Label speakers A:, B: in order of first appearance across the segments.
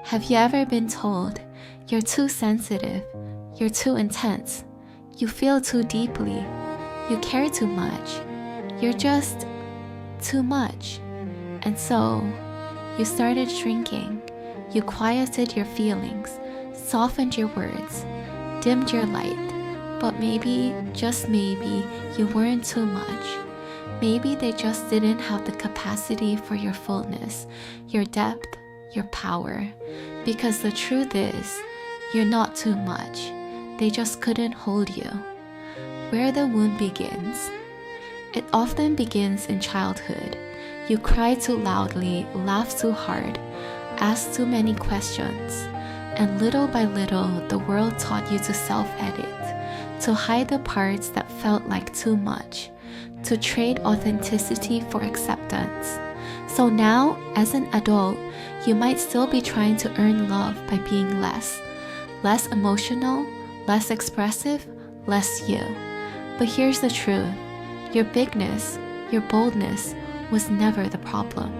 A: Have you ever been told, you're too sensitive, you're too intense, you feel too deeply, you care too much, you're just too much? And so, you started shrinking, you quieted your feelings, softened your words, dimmed your light, but maybe, just maybe, you weren't too much. Maybe they just didn't have the capacity for your fullness, your depth, your power. Because the truth is, you're not too much. They just couldn't hold you. Where the wound begins. It often begins in childhood. You cry too loudly, laugh too hard, ask too many questions. And little by little, the world taught you to self-edit, to hide the parts that felt like too much, to trade authenticity for acceptance. So now, as an adult, you might still be trying to earn love by being less emotional, less expressive, less you. But here's the truth. Your bigness, your boldness was never the problem.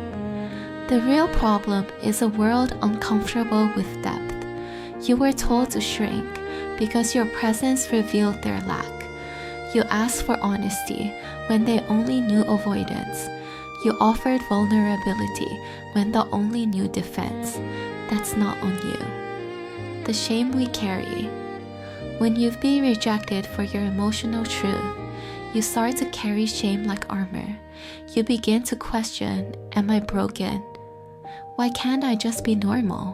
A: The real problem is a world uncomfortable with depth. You were told to shrink because your presence revealed their lack. You asked for honesty when they only knew avoidance. You offered vulnerability when they only knew defense. That's not on you. The shame we carry. When you've been rejected for your emotional truth, you start to carry shame like armor. You begin to question, am I broken? Why can't I just be normal?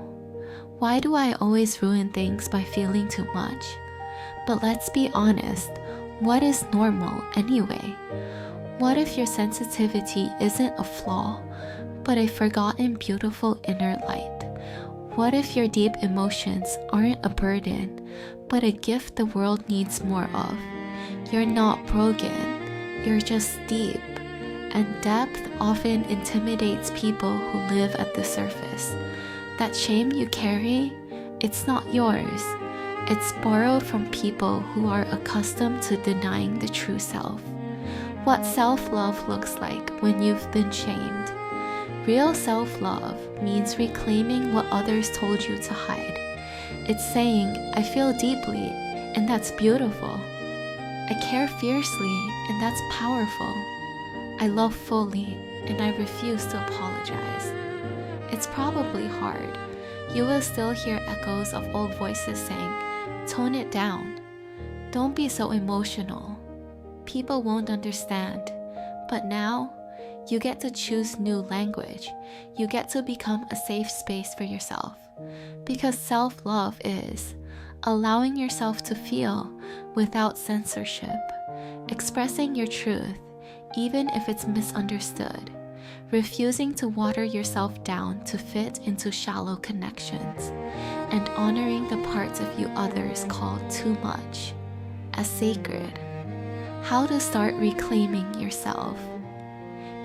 A: Why do I always ruin things by feeling too much? But let's be honest, what is normal anyway? What if your sensitivity isn't a flaw, but a forgotten beautiful inner light? What if your deep emotions aren't a burden, but a gift the world needs more of? You're not broken, you're just deep. And depth often intimidates people who live at the surface. That shame you carry, it's not yours. It's borrowed from people who are accustomed to denying the true self. What self-love looks like when you've been shamed. Real self-love means reclaiming what others told you to hide. It's saying, I feel deeply, and that's beautiful. I care fiercely, and that's powerful. I love fully, and I refuse to apologize. It's probably hard. You will still hear echoes of old voices saying, tone it down. Don't be so emotional. People won't understand. But now, you get to choose new language. You get to become a safe space for yourself. Because self-love is allowing yourself to feel without censorship, expressing your truth, even if it's misunderstood, refusing to water yourself down to fit into shallow connections, and honoring the parts of you others call too much as sacred. How to start reclaiming yourself.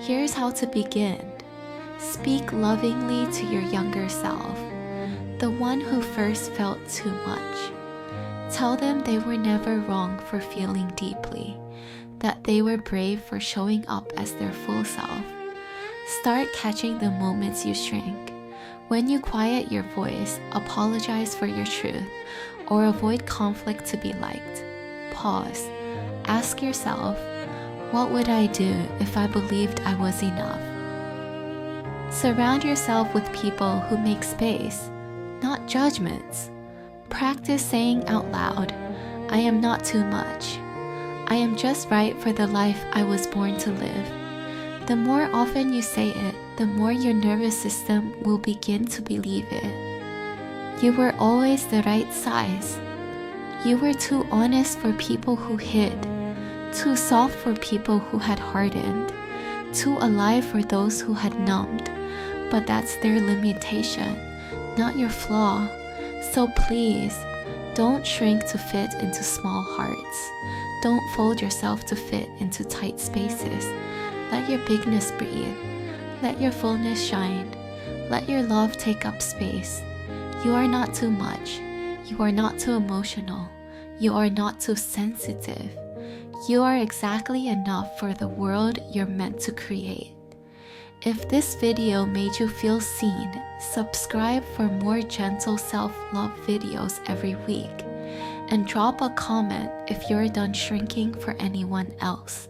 A: Here's how to begin. Speak lovingly to your younger self, the one who first felt too much. Tell them they were never wrong for feeling deeply, that they were brave for showing up as their full self. Start catching the moments you shrink. When you quiet your voice, apologize for your truth, or avoid conflict to be liked. Pause. Ask yourself, what would I do if I believed I was enough? Surround yourself with people who make space, not judgments. Practice saying out loud, I am not too much. I am just right for the life I was born to live. The more often you say it, the more your nervous system will begin to believe it. You were always the right size. You were too honest for people who hid, too soft for people who had hardened, too alive for those who had numbed. But that's their limitation, not your flaw. So please, don't shrink to fit into small hearts. Don't fold yourself to fit into tight spaces. Let your bigness breathe. Let your fullness shine. Let your love take up space. You are not too much. You are not too emotional. You are not too sensitive. You are exactly enough for the world you're meant to create. If this video made you feel seen, subscribe for more gentle self-love videos every week, and drop a comment if you're done shrinking for anyone else.